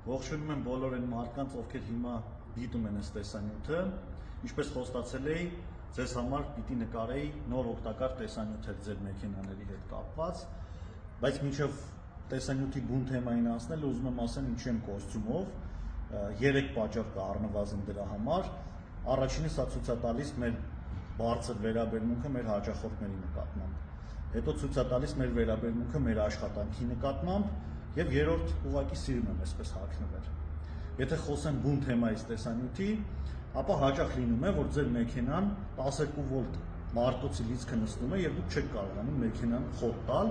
Ողջունում եմ բոլոր այն մարդկանց, ովքեր հիմա դիտում են այս տեսանյութը, ինչպես խոստացել էի, ձեզ համար պիտի նկարեի նոր օգտակար տեսանյութեր ձեր մեքենաների հետ կապված, բայց մինչև տեսանյութի բուն թեմային անցնել, ուզում եմ ասեմ ինչու եմ կոստյումով, 3 պատճառ կա առնվազն դրա համար, առաջինը սա ցույց է տալիս մեր բարձր վերաբերմունքը մեր հաճախորդների նկատմամբ, հետո ցույց է տալիս մեր վերաբերմունքը մեր աշխատանքի նկատմամբ և երրորդ ուղղակի սիրում եմ այսպես հագնվել։ Եթե խոսեմ բուն թեմայից տեսանյութի, ապա հաճախ լինում է, որ ձեր մեքենան 12 վոլտ մարտոցի լիցքը նստում է և դուք չեք կարողանում մեքենան խոտ տալ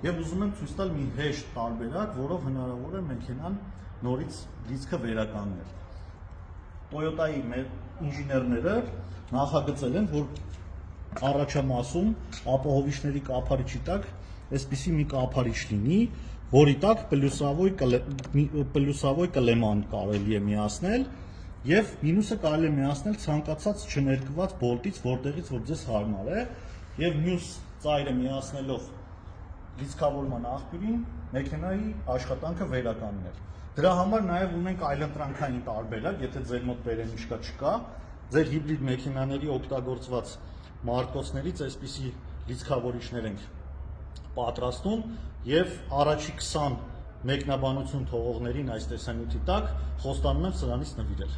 և ուզում եմ ցույց տալ մի հեշտ տարբերակ, որով հնարավոր է մեքենան նորից լիցքը վերականգնել։ Toyota-ի մեր ինժեներները նախագծել են, որ առաջամասում ապահովիչների կափարիչի տակ այսպիսի մի կափարիչ լինի, որի տակ պլյուսավոր կլեման կարելի է միացնել և մինուսը կարելի է միացնել ցանկացած չներկված բոլտից, որտեղից որ ձեզ հարմար է, և մյուս ծայրը միացնելով լիցքավորման աղբյուրին մեքենայի աշխատանքը վերականգնել։ Դրա համար նաև ունենք այլընտրանքային տարբերակ, եթե ձեր մոտ վերեմիշկա չկա, ձեր հիբրիդ մեքենաների օգտագործված մարտոցներից այսպիսի լիցքավորիչներ ենք պատրաստում և առաջի 20 մեկնաբանություն թողողներին այս տեսանյութի տակ խոստանում եմ սրանից նվիրել։